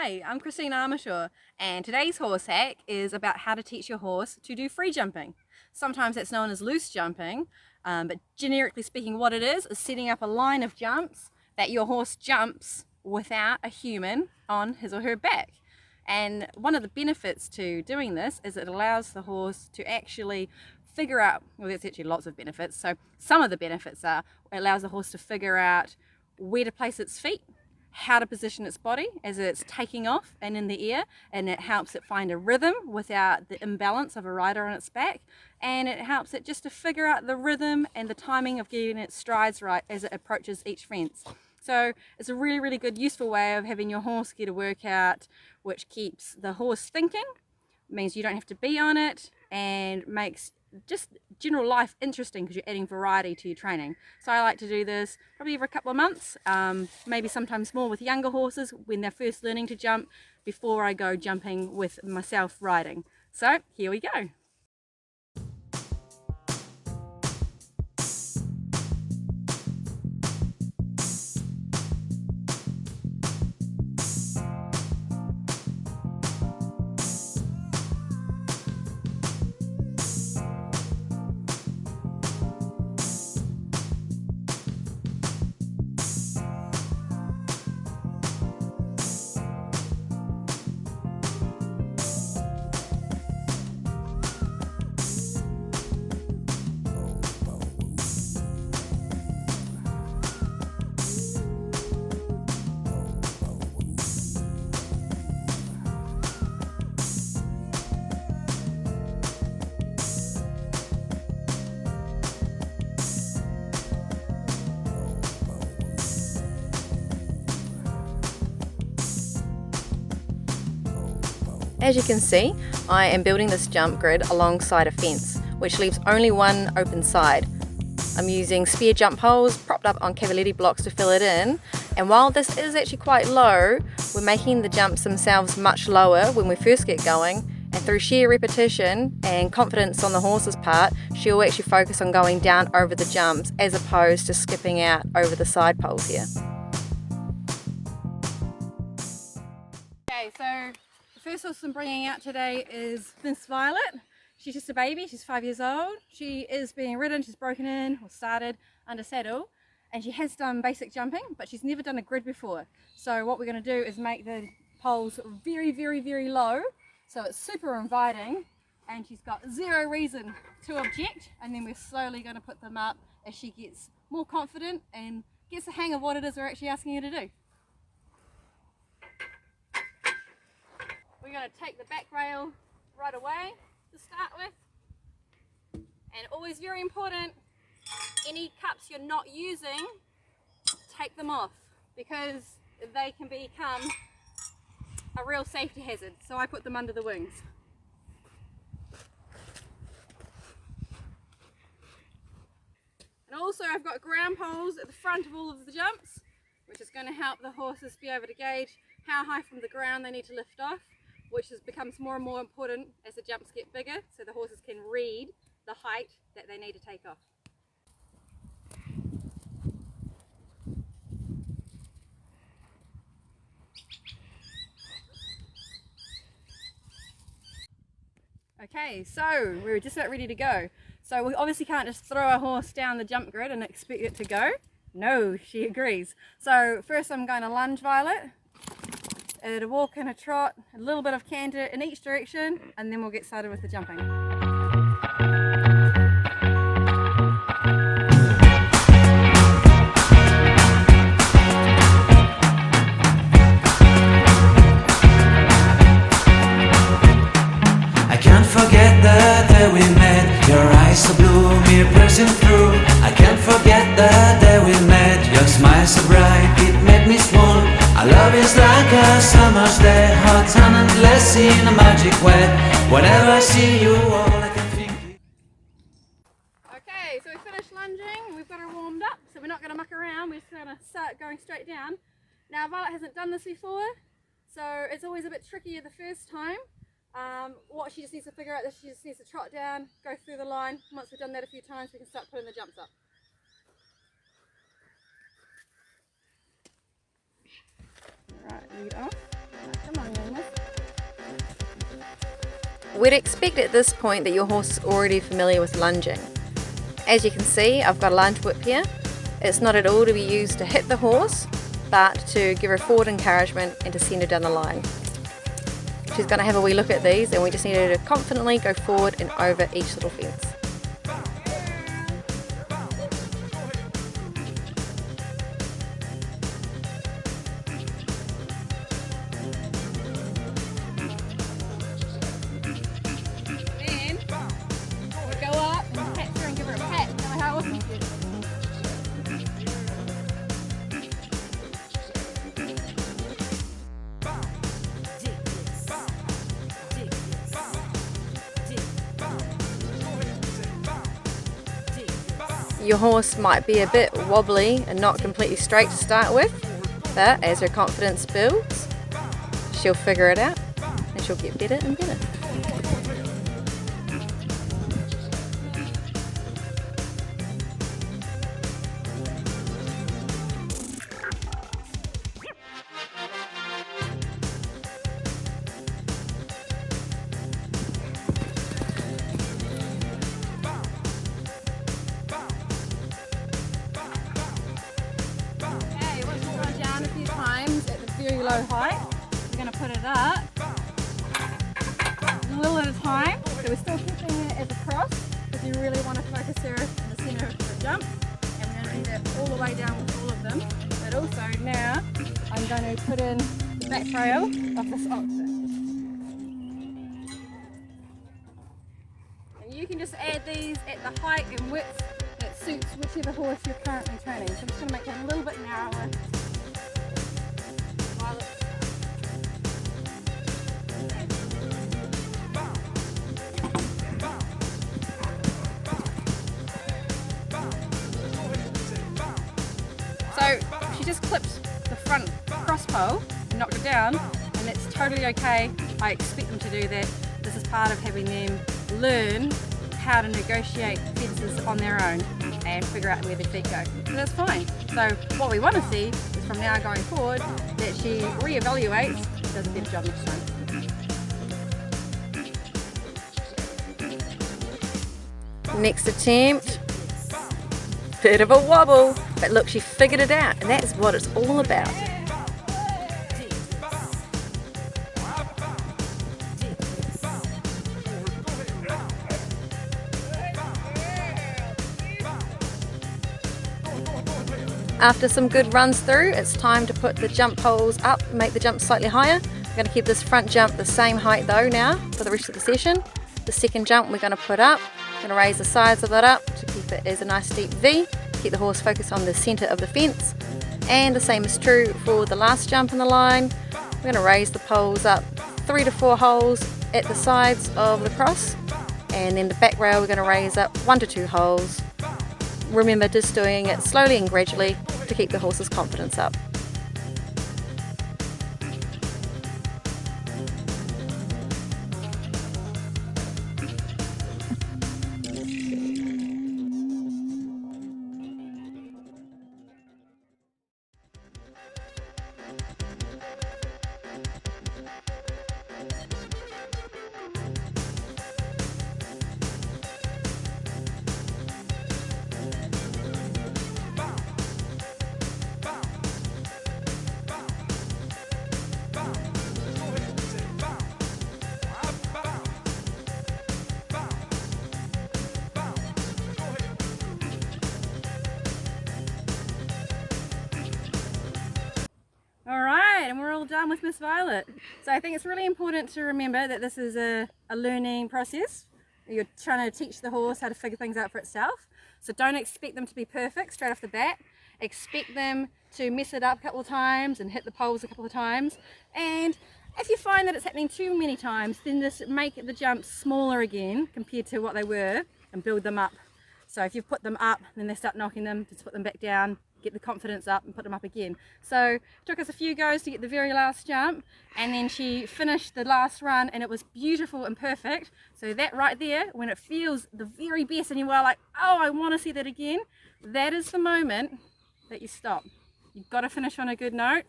Hi, I'm Armishaw, and today's horse hack is about how to teach your horse to do free jumping. Sometimes it's known as loose jumping, but generically speaking what it is setting up a line of jumps that your horse jumps without a human on his or her back. And one of the benefits to doing this is it allows the horse to actually figure out, well, there's actually lots of benefits. So some of the benefits are it allows the horse to figure out where to place its feet, how to position its body as it's taking off and in the air, and it helps it find a rhythm without the imbalance of a rider on its back, and it helps it just to figure out the rhythm and the timing of getting its strides right as it approaches each fence. So it's a really good useful way of having your horse get a workout which keeps the horse thinking, means you don't have to be on it, and makes just general life interesting because you're adding variety to your training. So I like to do this probably every couple of months, maybe sometimes more with younger horses when they're first learning to jump, before I go jumping with myself riding. So here we go. As you can see, I am building this jump grid alongside a fence, which leaves only one open side. I'm using spear jump poles propped up on cavaletti blocks to fill it in, and while this is actually quite low, we're making the jumps themselves much lower when we first get going, and through sheer repetition and confidence on the horse's part, she'll actually focus on going down over the jumps as opposed to skipping out over the side poles here. Okay, so the first horse I'm bringing out today is Miss Violet. She's just a baby, she's 5 years old. She is being ridden, she's broken in or started under saddle, and she has done basic jumping, but she's never done a grid before. So what we're going to do is make the poles very low, so it's super inviting, and she's got zero reason to object, and then we're slowly going to put them up as she gets more confident and gets the hang of what it is we're actually asking her to do. We're going to take the back rail right away to start with, and always very important, any cups you're not using, take them off because they can become a real safety hazard. So I put them under the wings. And also I've got ground poles at the front of all of the jumps, which is going to help the horses be able to gauge how high from the ground they need to lift off, which becomes more and more important as the jumps get bigger, so the horses can read the height that they need to take off. Okay, so we're just about ready to go. So we obviously can't just throw our horse down the jump grid and expect it to go. No, she agrees. So first I'm going to lunge Violet, a walk and a trot, a little bit of canter in each direction, and then we'll get started with the jumping. I can't forget the day we met, your eyes so blue, me pressing through. I can't forget the day we met, your smile so bright, it made me swoon. Our love is like a summer's day, hot and endless in a magic way. Whenever I see you, all I can think. Okay, so we finished lunging, we've got her warmed up, so we're not going to muck around, we're just going to start going straight down. Now Violet hasn't done this before, so it's always a bit trickier the first time. What she just needs to figure out is she just needs to trot down, go through the line. Once we've done that a few times, we can start putting the jumps up. Right, lead off. Come on, Jonas. We'd expect at this point that your horse is already familiar with lunging. As you can see, I've got a lunge whip here. It's not at all to be used to hit the horse, but to give her forward encouragement and to send her down the line. She's going to have a wee look at these, and we just need her to confidently go forward and over each little fence. Then we'll go up and pat her and give her a pat. Tell her how awesome she is. Your horse might be a bit wobbly and not completely straight to start with, but as her confidence builds, she'll figure it out and she'll get better and better. Very low height. We're going to put it up a little at a time. So we're still keeping it as a cross because you really want to focus her in the centre of the jump. And we're going to do that all the way down with all of them. But also now I'm going to put in the back rail of this oxer. And you can just add these at the height and width that suits whichever horse you're currently training. So I'm just going to make it a little bit narrower. So she just clipped the front cross pole and knocked it down, and that's totally okay. I expect them to do that. This is part of having them learn how to negotiate fences on their own and figure out where their feet go. So that's fine. So what we want to see is from now going forward that she re-evaluates and does a better job next time. Next attempt. Bit of a wobble, but look, she figured it out, and that's what it's all about. After some good runs through, it's time to put the jump poles up, make the jump slightly higher. We're going to keep this front jump the same height though now for the rest of the session. The second jump we're going to put up. We're going to raise the sides of that up to keep it as a nice deep V, keep the horse focused on the centre of the fence. And the same is true for the last jump in the line. We're going to raise the poles up 3 to 4 holes at the sides of the cross, and then the back rail we're going to raise up 1 to 2 holes. Remember, just doing it slowly and gradually to keep the horse's confidence up. Alright, and we're all done with Miss Violet. So I think it's really important to remember that this is a learning process. You're trying to teach the horse how to figure things out for itself. So don't expect them to be perfect straight off the bat. Expect them to mess it up a couple of times and hit the poles a couple of times. And if you find that it's happening too many times, then just make the jumps smaller again compared to what they were and build them up. So if you've put them up, then they start knocking them, just put them back down, get the confidence up and put them up again. So it took us a few goes to get the very last jump, and then she finished the last run and it was beautiful and perfect. So that right there, when it feels the very best and you are like, oh, I want to see that again, that is the moment that you stop. You've got to finish on a good note.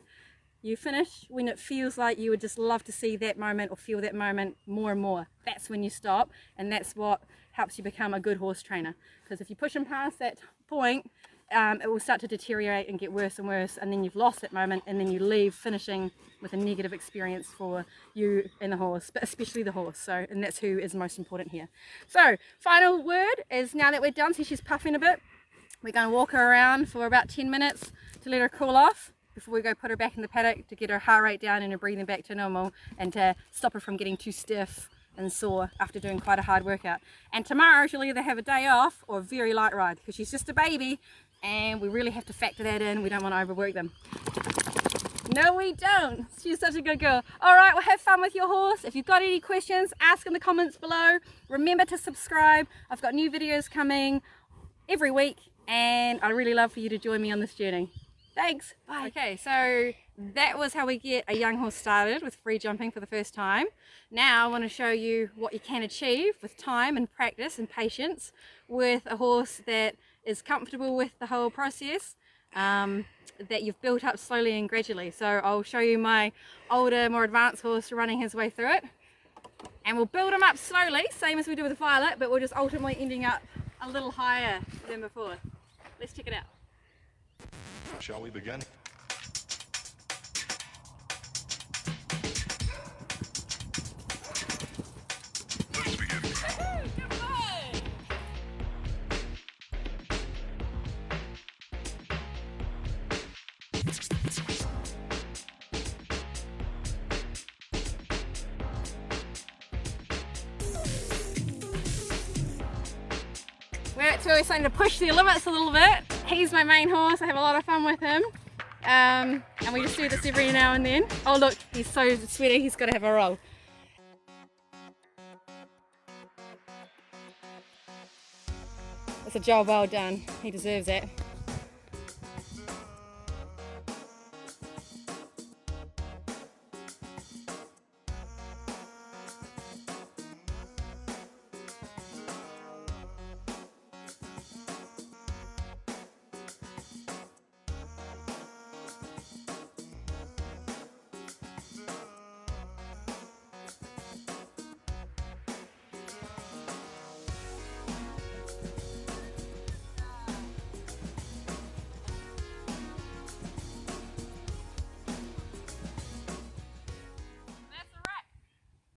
You finish when it feels like you would just love to see that moment or feel that moment more and more. That's when you stop, and that's what helps you become a good horse trainer. Because if you push them past that point, it will start to deteriorate and get worse and worse, and then you've lost that moment, and then you leave finishing with a negative experience for you and the horse, but especially the horse. So, and that's who is most important here. So, final word is, now that we're done, see she's puffing a bit, we're going to walk her around for about 10 minutes to let her cool off before we go put her back in the paddock, to get her heart rate down and her breathing back to normal, and to stop her from getting too stiff and sore after doing quite a hard workout. And tomorrow she'll either have a day off or a very light ride, because she's just a baby and we really have to factor that in. We don't want to overwork them. No, we don't. She's such a good girl. All right, well, have fun with your horse. If you've got any questions, ask in the comments below. Remember to subscribe. I've got new videos coming every week, and I'd really love for you to join me on this journey. Thanks. Bye. Okay, so that was how we get a young horse started with free jumping for the first time. Now I want to show you what you can achieve with time and practice and patience with a horse that is comfortable with the whole process, that you've built up slowly and gradually. So I'll show you my older, more advanced horse running his way through it, and we'll build him up slowly, same as we do with Violet, but we're just ultimately ending up a little higher than before. Let's check it out. Shall we begin? Let's begin. Good boy. We're actually starting to push the limits a little bit. He's my main horse. I have a lot of fun with him. And we just do this every now and then. Oh look, he's so sweaty, he's got to have a roll. It's a job well done. He deserves it.